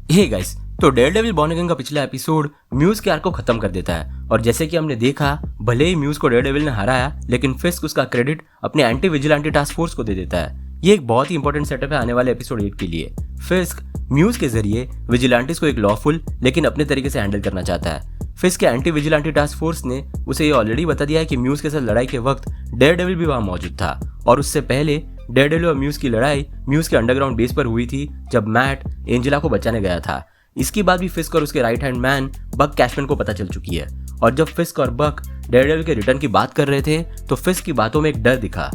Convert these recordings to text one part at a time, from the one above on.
Hey guys, तो Daredevil born again का पिछला एपिसोड म्यूज के आर्क को खत्म कर देता है और जैसे कि हमने देखा, भले ही म्यूज को डेयरडेविल ने हराया लेकिन फिस्क उसका क्रेडिट अपने एंटी विजिलेंटी टास्क फोर्स को दे देता है। ये एक बहुत ही इंपॉर्टेंट सेटअप है आने वाले एपिसोड 8 के लिए। फिस्क म्यूज के जरिए विजिलेंटिस को एक लॉफुल लेकिन अपने तरीके से हैंडल करना चाहता है। फिस्क के एंटी विजिलेंटी टास्क फोर्स ने उसे ये ऑलरेडी बता दिया है कि म्यूज के साथ लड़ाई के वक्त डेयरडेविल भी वहां मौजूद था और उससे पहले डेयरडेविल और म्यूज की लड़ाई म्यूज के अंडरग्राउंड बेस पर हुई थी जब मैट एंजेला को बचाने गया था। इसकी बात भी फिस्क और उसके राइट हैंड मैन बक कैशमैन को पता चल चुकी है और जब फिस्क और बक डेयरडेविल के रिटर्न की बात कर रहे थे तो फिस्क की बातों में एक डर दिखा,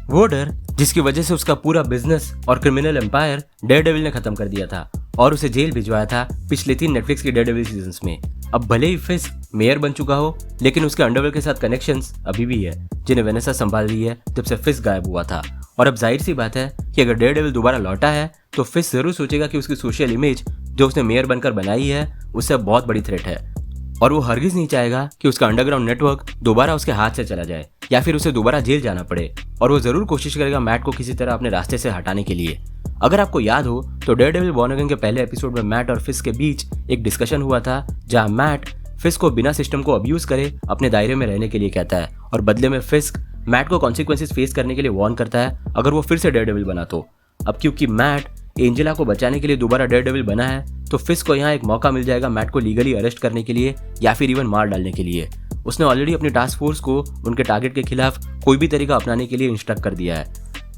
वो डर जिसकी वजह से उसका पूरा बिजनेस और क्रिमिनल एम्पायर डेयरडेविल ने खत्म कर दिया था और उसे जेल भिजवाया था पिछले 3 नेटफ्लिक्स की डेयरडेविल सीजन्स में। अब भले ही फिस्क मेयर बन चुका हो लेकिन उसके अंडरवर्ल्ड के साथ कनेक्शंस अभी भी है जिन्हें वेनेसा संभाल रही है जब से फिस्क गायब हुआ था। और अब जाहिर सी बात है कि अगर डेयरडेविल दोबारा लौटा है तो फिस्क जरूर सोचेगा कि उसकी सोशल इमेज जो उसने मेयर बनकर बनाई है उससे बहुत बड़ी थ्रेट है और वो हरगिज नहीं चाहेगा कि उसका अंडरग्राउंड नेटवर्क दोबारा उसके हाथ से चला जाए या फिर उसे दोबारा जेल जाना पड़े। और वो जरूर कोशिश करेगा मैट को किसी तरह अपने रास्ते से हटाने के लिए। अगर आपको याद हो तो डेयरडेविल बॉर्न अगेन के पहले एपिसोड में मैट और फिस्क के बीच एक डिस्कशन हुआ था जहां मैट फिस्क को बिना सिस्टम को अब्यूज करे अपने दायरे में रहने के लिए कहता है और बदले में फिस्क मैट को कॉन्सिक्वेंसेस फेस करने के लिए वार्न करता है अगर वो फिर से डेयरडेविल बना तो। अब क्योंकि मैट एंजेला को बचाने के लिए दोबारा डेयरडेविल बना है तो फिस्क को यहाँ एक मौका मिल जाएगा मैट को लीगली अरेस्ट करने के लिए या फिर इवन मार डालने के लिए। उसने ऑलरेडी अपनी टास्क फोर्स को उनके टारगेट के खिलाफ कोई भी तरीका अपनाने के लिए इंस्ट्रक्ट कर दिया है।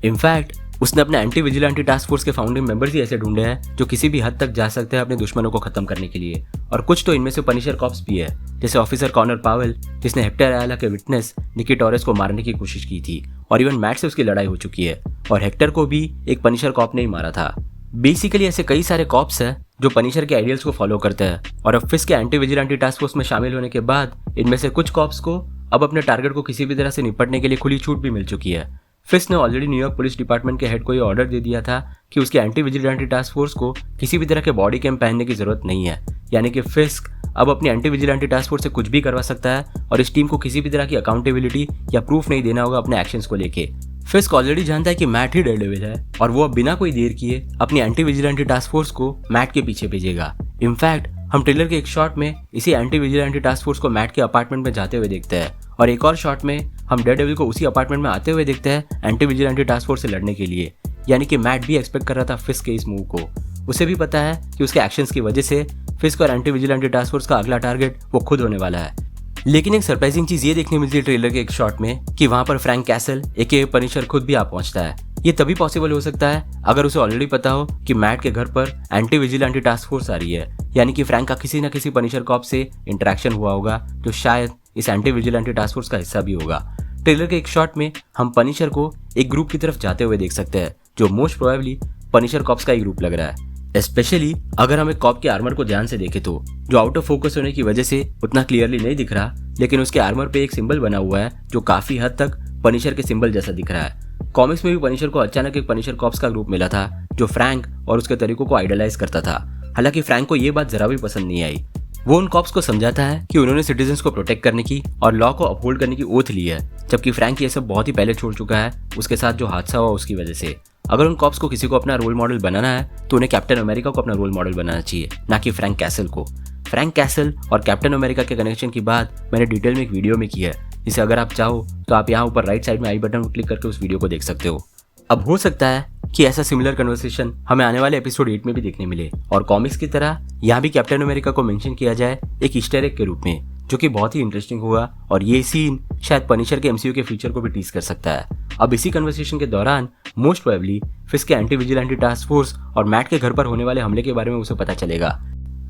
इनफैक्ट उसने अपने एंटी विजिलेंटी टास्क फोर्स के फाउंडिंग मेंबर्स ही ऐसे ढूंढे हैं जो किसी भी हद तक जा सकते हैं अपने दुश्मनों को खत्म करने के लिए और कुछ तो इनमें से पनिशर कॉप्स भी है जैसे ऑफिसर कॉनर पावेल जिसने हेक्टर अयाला के विटनेस निकी टॉरेस को मारने की कोशिश की थी और इवन मैट से उसकी लड़ाई हो चुकी है और हेक्टर को भी एक पनिशर कॉप ने ही मारा था। बेसिकली ऐसे कई सारे कॉप्स हैं जो पनिशर के आइडियल्स को फॉलो करते हैं और अब फिस्क के एंटी विजिलेंटी टास्क फोर्स में शामिल होने के बाद इनमें से कुछ कॉप्स को अब अपने टारगेट को किसी भी तरह से निपटने के लिए खुली छूट भी मिल चुकी है। फिस्क ने ऑलरेडी न्यूयॉर्क पुलिस डिपार्टमेंट के हेड को ये ऑर्डर दे दिया था कि उसके एंटी विजिलेंटी टास्क फोर्स को किसी भी तरह के बॉडी कैम पहनने की जरूरत नहीं है, यानी कि फिस्क अब अपनी एंटी विजिलेंटी टास्क फोर्स से कुछ भी करवा सकता है और इस टीम को किसी भी तरह की अकाउंटेबिलिटी या प्रूफ नहीं देना होगा अपने एक्शंस को लेके। फिस्क ऑलरेडी जानता है कि मैट ही डेयरडेविल है और वो अब बिना कोई देर किए अपनी एंटी विजिलेंटी टास्क फोर्स को मैट के पीछे भेजेगा। इनफैक्ट हम ट्रेलर के एक शॉट में इसी एंटी विजिलेंटी टास्क फोर्स को मैट के अपार्टमेंट में जाते हुए देखते हैं और एक और शॉट में हम डेयरडेविल को उसी अपार्टमेंट में आते हुए देखते हैं एंटी विजिलेंटी टास्क फोर्स से लड़ने के लिए। यानी कि मैट भी एक्सपेक्ट कर रहा था फिस्क के इस मूव को। उसे भी पता है कि उसके एक्शंस की वजह से फिस्क और एंटी विजिलेंटी टास्क फोर्स का अगला टारगेट वो खुद होने वाला है। लेकिन एक सरप्राइजिंग चीज ये देखने मिलती है ट्रेलर के एक शॉट में कि वहां पर फ्रैंक कैसल एके पनिशर खुद भी आ पहुंचता है। ये तभी पॉसिबल हो सकता है अगर उसे ऑलरेडी पता हो कि मैट के घर पर एंटी विजिलेंटी टास्क फोर्स आ रही है, यानी कि फ्रैंक का किसी न किसी पनिशर कॉप से इंटरेक्शन हुआ होगा जो शायद इस एंटी विजिलेंटी टास्क फोर्स का हिस्सा भी होगा। ट्रेलर के एक शॉट में हम पनिशर को एक ग्रुप की तरफ जाते हुए देख सकते हैं जो मोस्ट प्रोबेबली पनिशर कॉप्स का ही ग्रुप लग रहा है। स्पेशली अगर हम एक कॉप के आर्मर को ध्यान से देखें तो जो आउट ऑफ फोकस होने की वजह से उतना क्लियरली नहीं दिख रहा, लेकिन उसके आर्मर पे एक सिंबल बना हुआ है जो काफी हद तक पनिशर के सिंबल जैसा दिख रहा है। कॉमिक्स में भी पनिशर को अचानक एक पनिशर कॉप्स का ग्रुप मिला था जो फ्रैंक और उसके तरीकों को आइडलाइज करता था। हालांकि फ्रैंक को ये बात जरा भी पसंद नहीं आई। वो उन कॉप्स को समझाता है कि उन्होंने सिटीजन्स को प्रोटेक्ट करने की और लॉ को अपहोल्ड करने की ओथ ली है, जबकि फ्रैंक ये सब बहुत ही पहले छोड़ चुका है उसके साथ जो हादसा हुआ उसकी वजह से। अगर उन कॉप्स को किसी को अपना रोल मॉडल बनाना है तो उन्हें कैप्टन अमेरिका को अपना रोल मॉडल बनाना चाहिए, ना कि फ्रैंक कैसल को। फ्रैंक कैसल और कैप्टन अमेरिका के कनेक्शन की बात मैंने डिटेल में एक वीडियो में की है, जिसे अगर आप चाहो तो आप यहाँ ऊपर राइट साइड में आई बटन पर क्लिक करके उस वीडियो को देख सकते हो। अब हो सकता है कि ऐसा सिमिलर कन्वर्सेशन हमें आने वाले एपिसोड 8 में भी देखने मिले और कॉमिक्स की तरह यहाँ भी कैप्टन अमेरिका को मेंशन किया जाए एक ईस्टर एग के रूप में, जो कि बहुत ही इंटरेस्टिंग होगा और ये सीन शायद पनिशर के एमसीयू के फ्यूचर को भी टीज कर सकता है। अब इसी कन्वर्सेशन के दौरान मोस्ट प्रोबेबली फिस्क के एंटी विजिलेंटी टास्क फोर्स और मैट के घर पर होने वाले हमले के बारे में उसे पता चलेगा।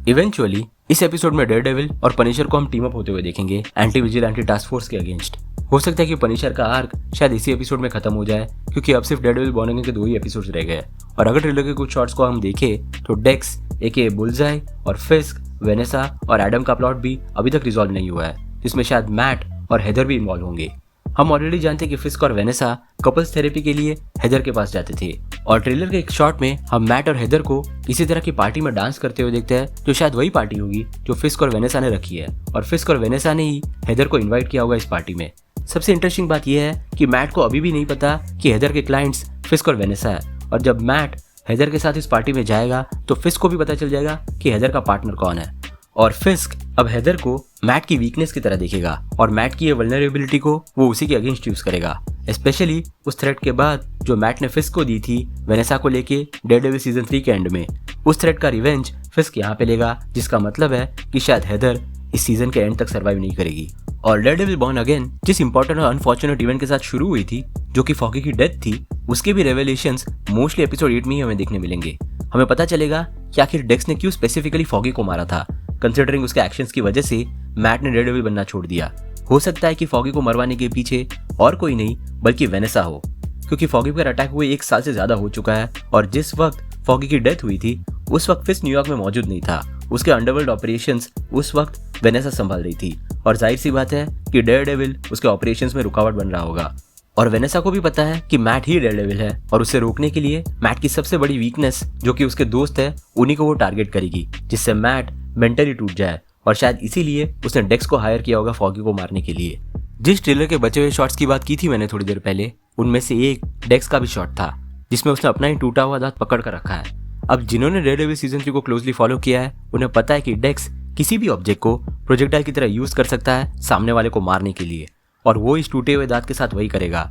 इवेंचुअली इस एपिसोड में डेयरडेविल और पनिशर को हम टीम अप होते हुए देखेंगे एंटी विजिलेंटी टास्क फोर्स के अगेंस्ट। हो सकता है कि पनिशर का आर्क शायद इसी एपिसोड में खत्म हो जाए क्योंकि अब सिर्फ डेयरडेविल बॉर्न अगेन के 2 ही एपिसोड्स रह गए और अगर ट्रेलर के कुछ शॉट्स को हम देखें तो डेक्स एके बुलजाई और फिस्क, वेनेसा और एडम का प्लॉट भी अभी तक रिजॉल्व नहीं हुआ है, जिसमें शायद मैट और हेदर भी इन्वॉल्व होंगे। हम ऑलरेडी जानते हैं कि फिस्क और वेनेसा कपल्स थेरेपी के लिए हेदर के पास जाते थे और ट्रेलर के एक शॉट में हम मैट और हेदर को किसी तरह की पार्टी में डांस करते हुए देखते हैं जो शायद वही पार्टी होगी जो फिस्क और वेनेसा ने रखी है और फिस्क और वेनेसा ने ही हेदर को इन्वाइट किया होगा इस पार्टी में। सबसे इंटरेस्टिंग बात यह है कि मैट को अभी भी नहीं पता कि हेदर के क्लाइंट्स फिस्क और वेनेसा है और जब मैट हेदर के साथ इस पार्टी में जाएगा तो फिस्क को भी पता चल जाएगा कि हेदर का पार्टनर कौन है। और फिस्क अब हेदर को मैट की वीकनेस की तरह देखेगा और मैट की ये वल्नरेबिलिटी को वो उसी के अगेंस्ट यूज करेगा, स्पेशली उस थ्रेट के बाद जो मैट ने फिस्क को दी थी वेनेसा को लेके डेयरडेविल सीजन 3 के एंड में। उस थ्रेट का रिवेंज फिस्क यहाँ पे लेगा, जिसका मतलब है कि शायद हेदर इस सीजन के एंड तक सर्वाइव नहीं करेगी। और डेयरडेविल बॉर्न अगेन जिस इंपॉर्टेंट और अनफॉर्चुनेट इवेंट के साथ शुरू हुई थी, जो कि फॉगी की डेथ थी, उसके भी रेवलेशंस मोस्टली एपिसोड 8 में ही हमें देखने मिलेंगे। हमें पता चलेगा कि आखिर डेक्स ने क्यों स्पेसिफिकली फॉगी को मारा था, कंसिडरिंग उसके एक्शंस की वजह से मैट ने डेयरडेविल बनना छोड़ दिया। हो सकता है कि फॉगी को मरवाने के पीछे और कोई नहीं बल्कि वेनेसा हो, क्योंकि फॉगी पर अटैक हुए 1 साल से ज्यादा हो चुका है और जिस वक्त फॉगी की डेथ हुई थी उस वक्त फिस्क न्यूयॉर्क में मौजूद नहीं था। उसके अंडरवर्ल्ड ऑपरेशंस उस वक्त वेनेसा संभाल रही थी और जाहिर सी बात है कि डेयरडेविल उसके ऑपरेशंस में रुकावट बन रहा होगा। और वेनेसा को भी पता है कि मैट ही डेयरडेविल है और उसे रोकने के लिए मैट की सबसे बड़ी वीकनेस जो कि उसके दोस्त है उन्हीं को वो टारगेट करेगी, जिससे मैट मेंटली टूट जाए। और शायद इसीलिए उसने डेक्स को हायर किया होगा फॉगी को मारने के लिए। जिस ट्रेलर के बचे हुए शॉट्स की बात की थी मैंने थोड़ी देर पहले, उनमें से एक डेक्स का भी शॉट था जिसमें उसने अपना ही टूटा हुआ दांत पकड़ कर रखा है। अब जिन्होंने डेयरडेविल सीजन 3 को क्लोजली फॉलो किया है उन्हें पता है कि डेक्स किसी भी ऑब्जेक्ट को प्रोजेक्टाइल की तरह यूज कर सकता है सामने वाले को मारने के लिए, और वो इस टूटे हुए दांत के साथ वही करेगा।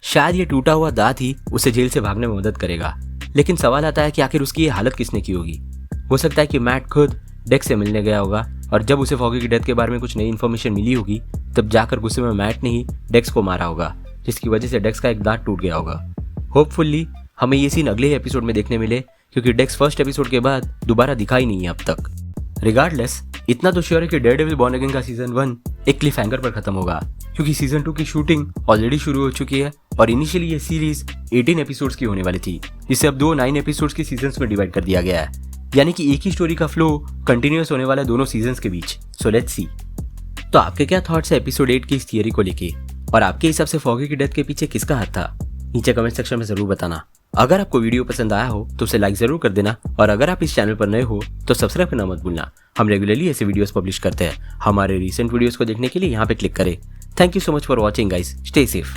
शायद ये टूटा हुआ दांत ही उसे जेल से भागने में मदद करेगा। लेकिन सवाल आता है कि आखिर उसकी ये हालत किसने की होगी। हो सकता है कि मैट खुद डेक्स से मिलने गया होगा और जब उसे फॉगी की डेथ के बारे में कुछ नई इन्फॉर्मेशन मिली होगी तब जाकर गुस्से में मैट ने ही डेक्स को मारा होगा, जिसकी वजह से डेक्स का एक दांत टूट गया होगा। होपफुली हमें ये सीन अगले ही एपिसोड में देखने मिले, क्योंकि डेक्स फर्स्ट एपिसोड के बाद दोबारा दिखा ही नहीं है अब तक। रिगार्डलेस, इतना तो श्योर है कि डेयरडेविल बॉर्न अगेन का सीजन 1 एक क्लिफ हैंगर पर खत्म होगा, क्योंकि सीजन 2 की शूटिंग ऑलरेडी शुरू हो चुकी है और इनिशियली ये सीरीज 18 एपिसोड्स की होने वाली थी, जिसे अब 2 9 एपिसोड्स के सीजन्स में डिवाइड कर दिया गया है, यानी कि एक ही स्टोरी का फ्लो कंटिन्यूअस होने वाला है दोनों सीजन्स के बीच। So let's see. तो आपके क्या थॉट्स है एपिसोड 8 की इस थियरी को लेके, और आपके हिसाब से फॉगी की डेथ के पीछे किसका हाथ था? नीचे कमेंट सेक्शन में जरूर बताना। अगर आपको वीडियो पसंद आया हो तो उसे लाइक जरूर कर देना, और अगर आप इस चैनल पर नए हो तो सब्सक्राइब करना मत भूलना। हम रेगुलरली ऐसे वीडियोस पब्लिश करते हैं। हमारे रीसेंट वीडियोस को देखने के लिए यहाँ पे क्लिक करें। Thank you so much for watching guys, stay safe.